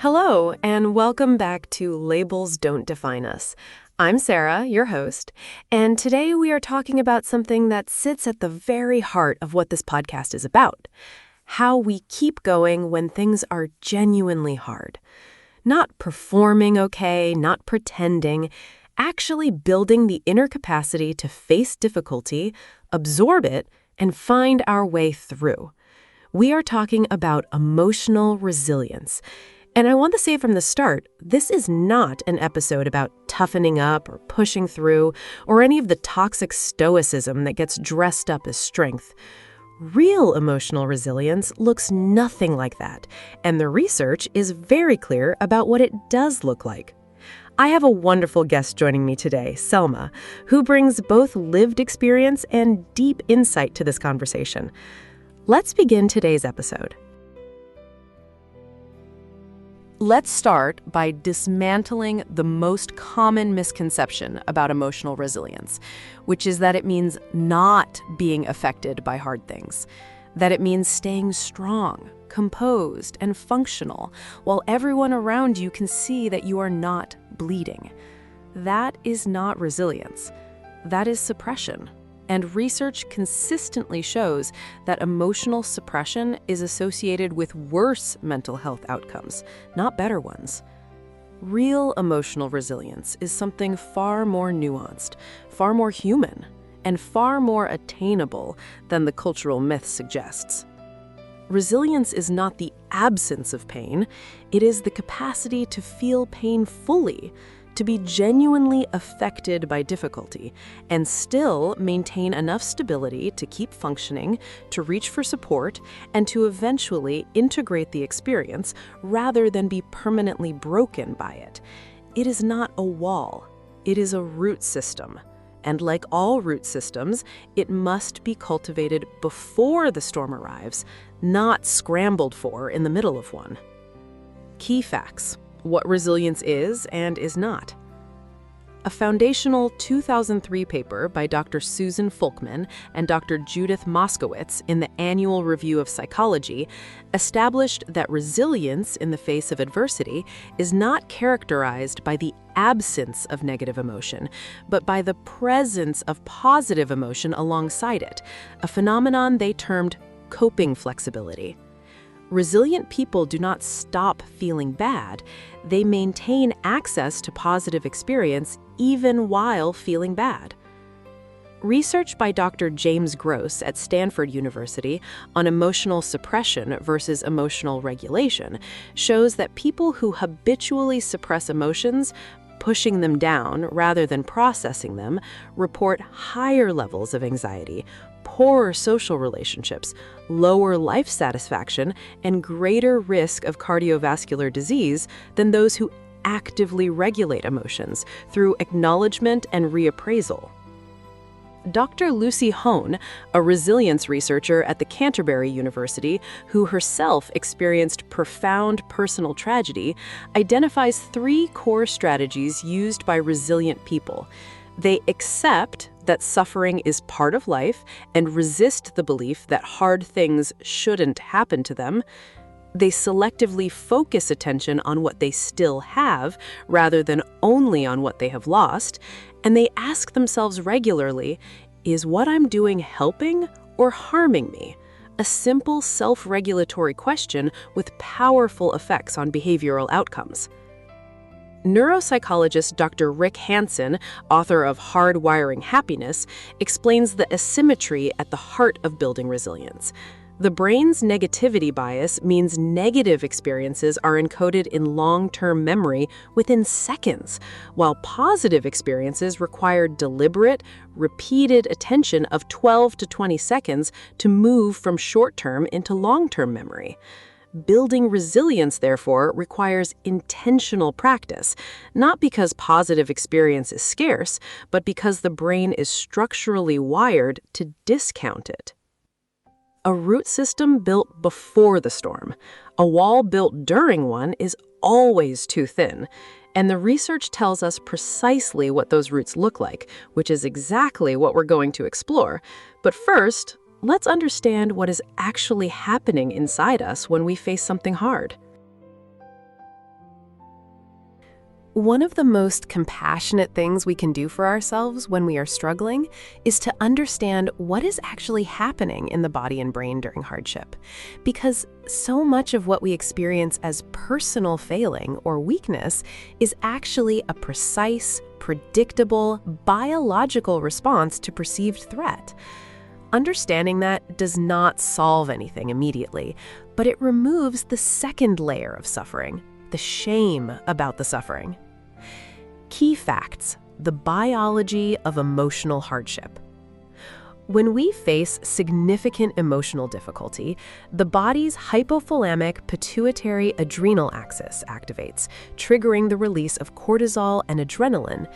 Hello, and welcome back to Labels Don't Define Us. I'm Sarah, your host, and today we are talking about something that sits at the very heart of what this podcast is about: how we keep going when things are genuinely hard. Not performing okay, not pretending, actually building the inner capacity to face difficulty, absorb it, and find our way through. We are talking about emotional resilience. And I want to say from the start, this is not an episode about toughening up or pushing through or any of the toxic stoicism that gets dressed up as strength. Real emotional resilience looks nothing like that, and the research is very clear about what it does look like. I have a wonderful guest joining me today, Selma, who brings both lived experience and deep insight to this conversation. Let's begin today's episode. Let's start by dismantling the most common misconception about emotional resilience, which is that it means not being affected by hard things, that it means staying strong, composed, and functional, while everyone around you can see that you are not bleeding. That is not resilience. That is suppression. And research consistently shows that emotional suppression is associated with worse mental health outcomes, not better ones. Real emotional resilience is something far more nuanced, far more human, and far more attainable than the cultural myth suggests. Resilience is not the absence of pain, it is the capacity to feel pain fully, to be genuinely affected by difficulty, and still maintain enough stability to keep functioning, to reach for support, and to eventually integrate the experience rather than be permanently broken by it. It is not a wall, it is a root system. And like all root systems, it must be cultivated before the storm arrives, not scrambled for in the middle of one. Key facts: what resilience is and is not. A foundational 2003 paper by Dr. Susan Folkman and Dr. Judith Moskowitz in the Annual Review of Psychology established that resilience in the face of adversity is not characterized by the absence of negative emotion, but by the presence of positive emotion alongside it, a phenomenon they termed coping flexibility. Resilient people do not stop feeling bad. They maintain access to positive experience even while feeling bad. Research by Dr. James Gross at Stanford University on emotional suppression versus emotional regulation shows that people who habitually suppress emotions, pushing them down rather than processing them, report higher levels of anxiety, poorer social relationships, lower life satisfaction, and greater risk of cardiovascular disease than those who actively regulate emotions through acknowledgement and reappraisal. Dr. Lucy Hone, a resilience researcher at the Canterbury University who herself experienced profound personal tragedy, identifies 3 core strategies used by resilient people. They accept that suffering is part of life and resist the belief that hard things shouldn't happen to them. They selectively focus attention on what they still have rather than only on what they have lost. And they ask themselves regularly, is what I'm doing helping or harming me? A simple self-regulatory question with powerful effects on behavioral outcomes. Neuropsychologist Dr. Rick Hanson, author of Hardwiring Happiness, explains the asymmetry at the heart of building resilience. The brain's negativity bias means negative experiences are encoded in long-term memory within seconds, while positive experiences require deliberate, repeated attention of 12 to 20 seconds to move from short-term into long-term memory. Building resilience, therefore, requires intentional practice, not because positive experience is scarce, but because the brain is structurally wired to discount it. A root system built before the storm. A wall built during one is always too thin. And the research tells us precisely what those roots look like, which is exactly what we're going to explore. But first, let's understand what is actually happening inside us when we face something hard. One of the most compassionate things we can do for ourselves when we are struggling is to understand what is actually happening in the body and brain during hardship. Because so much of what we experience as personal failing or weakness is actually a precise, predictable, biological response to perceived threat. Understanding that does not solve anything immediately, but it removes the second layer of suffering, the shame about the suffering. Key facts: the biology of emotional hardship. When we face significant emotional difficulty, the body's hypothalamic pituitary adrenal axis activates, triggering the release of cortisol and adrenaline.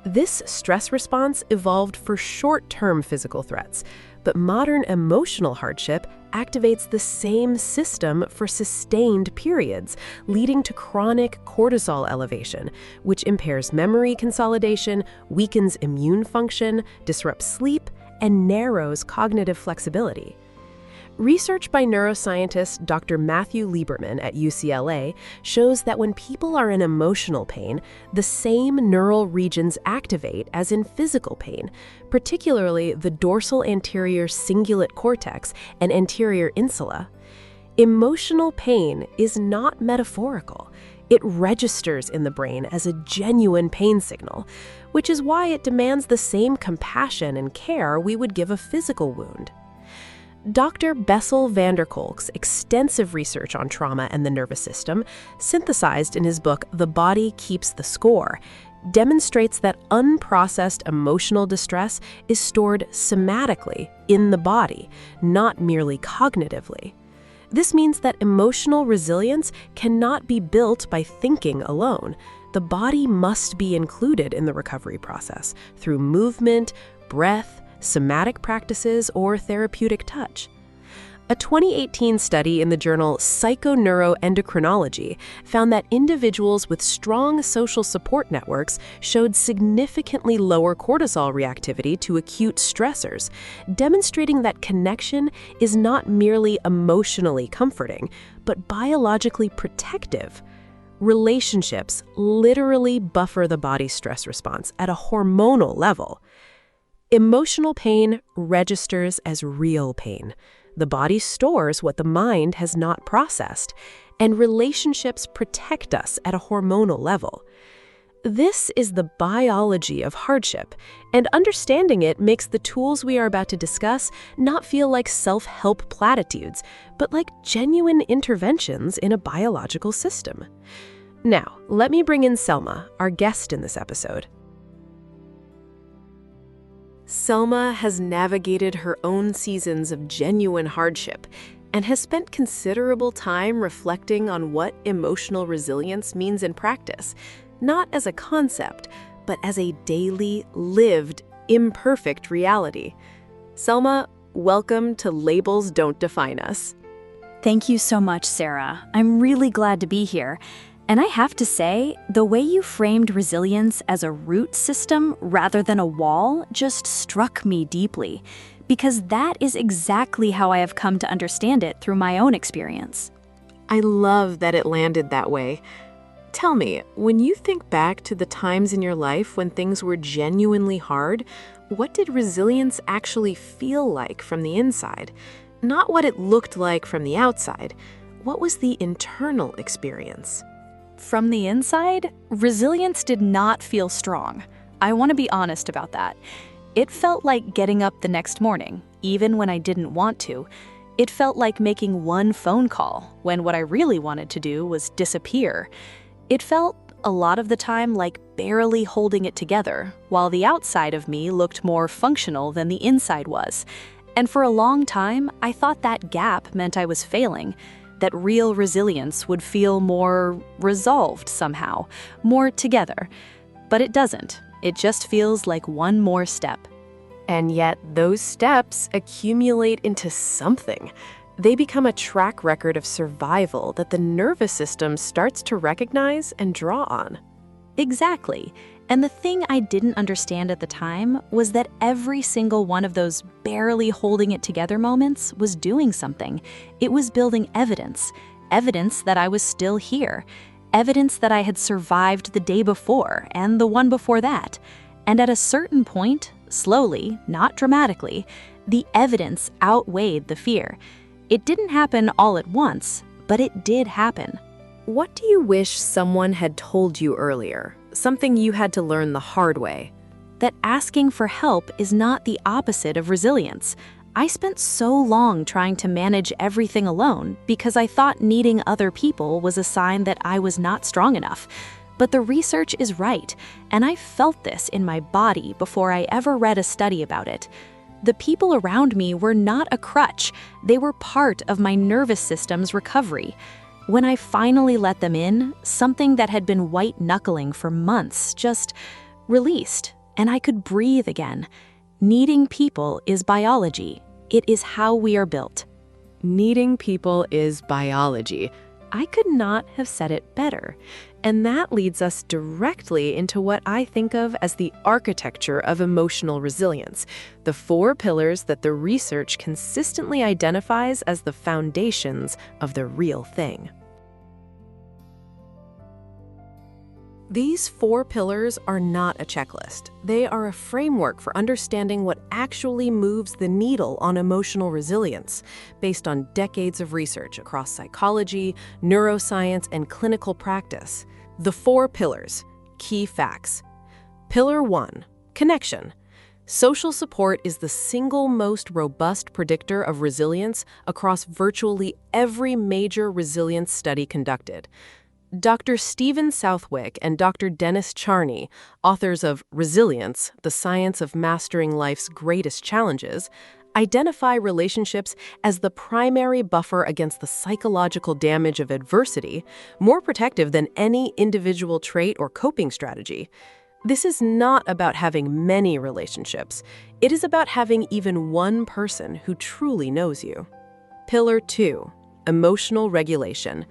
This stress response evolved for short-term physical threats, but modern emotional hardship activates the same system for sustained periods, leading to chronic cortisol elevation, which impairs memory consolidation, weakens immune function, disrupts sleep, and narrows cognitive flexibility. Research by neuroscientist Dr. Matthew Lieberman at UCLA shows that when people are in emotional pain, the same neural regions activate as in physical pain, particularly the dorsal anterior cingulate cortex and anterior insula. Emotional pain is not metaphorical. It registers in the brain as a genuine pain signal, which is why it demands the same compassion and care we would give a physical wound. Dr. Bessel van der Kolk's extensive research on trauma and the nervous system, synthesized in his book The Body Keeps the Score, demonstrates that unprocessed emotional distress is stored somatically in the body, not merely cognitively. This means that emotional resilience cannot be built by thinking alone. The body must be included in the recovery process through movement, breath, somatic practices, or therapeutic touch. A 2018 study in the journal Psychoneuroendocrinology found that individuals with strong social support networks showed significantly lower cortisol reactivity to acute stressors, demonstrating that connection is not merely emotionally comforting, but biologically protective. Relationships literally buffer the body's stress response at a hormonal level. Emotional pain registers as real pain. The body stores what the mind has not processed, and relationships protect us at a hormonal level. This is the biology of hardship, and understanding it makes the tools we are about to discuss not feel like self-help platitudes, but like genuine interventions in a biological system. Now, let me bring in Selma, our guest in this episode. Selma has navigated her own seasons of genuine hardship and has spent considerable time reflecting on what emotional resilience means in practice, not as a concept, but as a daily, lived, imperfect reality. Selma, welcome to Labels Don't Define Us. Thank you so much, Sarah. I'm really glad to be here. And I have to say, the way you framed resilience as a root system rather than a wall just struck me deeply, because that is exactly how I have come to understand it through my own experience. I love that it landed that way. Tell me, when you think back to the times in your life when things were genuinely hard, what did resilience actually feel like from the inside? Not what it looked like from the outside. What was the internal experience? From the inside, resilience did not feel strong. I want to be honest about that. It felt like getting up the next morning, even when I didn't want to. It felt like making one phone call, when what I really wanted to do was disappear. It felt, a lot of the time, like barely holding it together, while the outside of me looked more functional than the inside was. And for a long time, I thought that gap meant I was failing, that real resilience would feel more resolved somehow, more together. But it doesn't. It just feels like one more step. And yet those steps accumulate into something. They become a track record of survival that the nervous system starts to recognize and draw on. Exactly. And the thing I didn't understand at the time was that every single one of those barely holding it together moments was doing something. It was building evidence that I was still here, evidence that I had survived the day before and the one before that. And at a certain point, slowly, not dramatically, the evidence outweighed the fear. It didn't happen all at once, but it did happen. What do you wish someone had told you earlier? Something you had to learn the hard way? That asking for help is not the opposite of resilience. I spent so long trying to manage everything alone because I thought needing other people was a sign that I was not strong enough. But the research is right, and I felt this in my body before I ever read a study about it. The people around me were not a crutch. They were part of my nervous system's recovery. When I finally let them in, something that had been white-knuckling for months just released, and I could breathe again. Needing people is biology. It is how we are built. Needing people is biology. I could not have said it better. And that leads us directly into what I think of as the architecture of emotional resilience, the 4 pillars that the research consistently identifies as the foundations of the real thing. These 4 pillars are not a checklist. They are a framework for understanding what actually moves the needle on emotional resilience, based on decades of research across psychology, neuroscience, and clinical practice. The 4 pillars. Key facts. Pillar 1. Connection. Social support is the single most robust predictor of resilience across virtually every major resilience study conducted. Dr. Stephen Southwick and Dr. Dennis Charney, authors of Resilience, The Science of Mastering Life's Greatest Challenges, identify relationships as the primary buffer against the psychological damage of adversity, more protective than any individual trait or coping strategy. This is not about having many relationships. It is about having even one person who truly knows you. Pillar 2. Emotional regulation.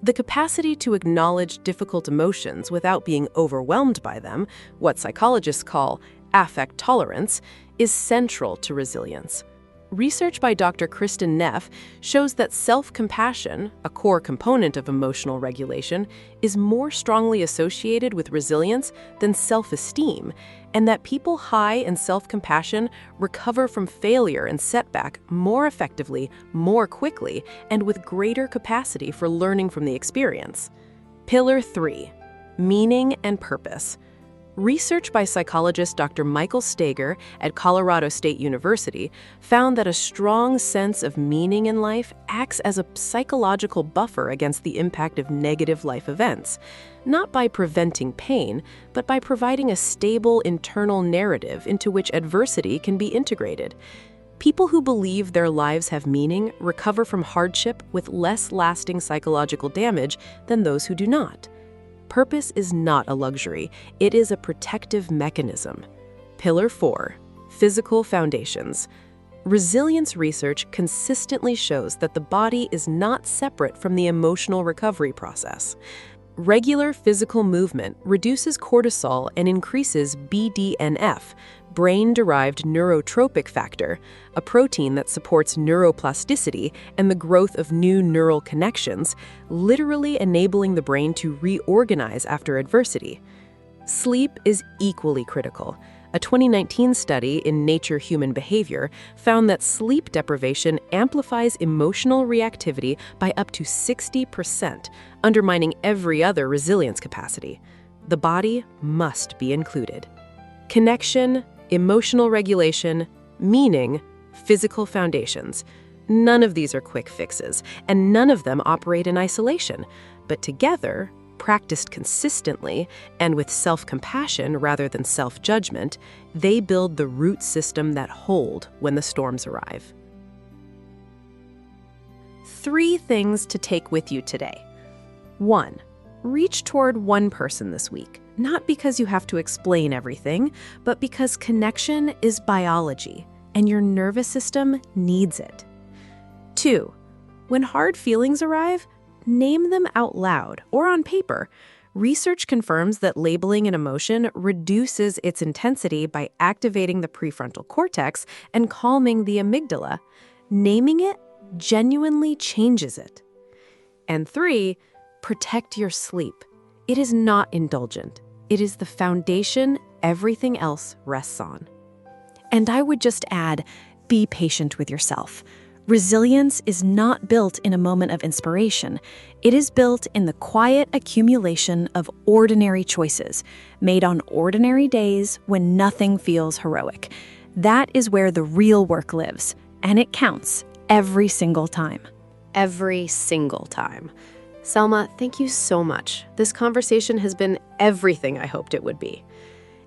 The capacity to acknowledge difficult emotions without being overwhelmed by them, what psychologists call affect tolerance, is central to resilience. Research by Dr. Kristen Neff shows that self-compassion, a core component of emotional regulation, is more strongly associated with resilience than self-esteem, and that people high in self-compassion recover from failure and setback more effectively, more quickly, and with greater capacity for learning from the experience. Pillar 3. Meaning and purpose. Research by psychologist Dr. Michael Steger at Colorado State University found that a strong sense of meaning in life acts as a psychological buffer against the impact of negative life events, not by preventing pain, but by providing a stable internal narrative into which adversity can be integrated. People who believe their lives have meaning recover from hardship with less lasting psychological damage than those who do not. Purpose is not a luxury, it is a protective mechanism. Pillar 4. Physical foundations. Resilience research consistently shows that the body is not separate from the emotional recovery process. Regular physical movement reduces cortisol and increases BDNF, brain-derived neurotrophic factor, a protein that supports neuroplasticity and the growth of new neural connections, literally enabling the brain to reorganize after adversity. Sleep is equally critical. A 2019 study in Nature Human Behavior found that sleep deprivation amplifies emotional reactivity by up to 60%, undermining every other resilience capacity. The body must be included. Connection, emotional regulation, meaning, physical foundations. None of these are quick fixes, and none of them operate in isolation. But together, practiced consistently, and with self-compassion rather than self-judgment, they build the root system that hold when the storms arrive. 3 things to take with you today. 1. Reach toward one person this week, not because you have to explain everything, but because connection is biology, and your nervous system needs it. 2. When hard feelings arrive, name them out loud or on paper. Research confirms that labeling an emotion reduces its intensity by activating the prefrontal cortex and calming the amygdala. Naming it genuinely changes it. And 3, protect your sleep. It is not indulgent. It is the foundation everything else rests on. And I would just add, be patient with yourself. Resilience is not built in a moment of inspiration. It is built in the quiet accumulation of ordinary choices, made on ordinary days when nothing feels heroic. That is where the real work lives, and it counts every single time. Every single time. Selma, thank you so much. This conversation has been everything I hoped it would be.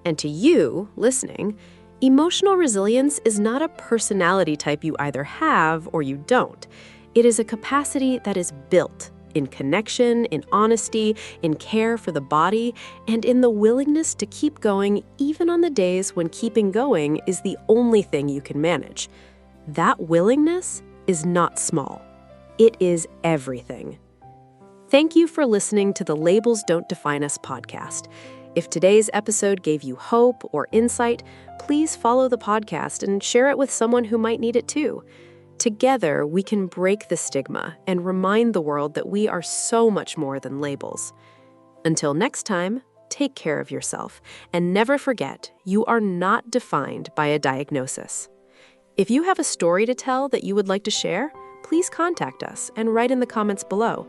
And to you, listening, emotional resilience is not a personality type you either have or you don't. It is a capacity that is built in connection, in honesty, in care for the body, and in the willingness to keep going even on the days when keeping going is the only thing you can manage. That willingness is not small. It is everything. Thank you for listening to the Labels Don't Define Us podcast. If today's episode gave you hope or insight, please follow the podcast and share it with someone who might need it too. Together, we can break the stigma and remind the world that we are so much more than labels. Until next time, take care of yourself and never forget you are not defined by a diagnosis. If you have a story to tell that you would like to share, please contact us and write in the comments below.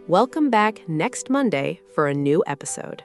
Welcome back next Monday for a new episode.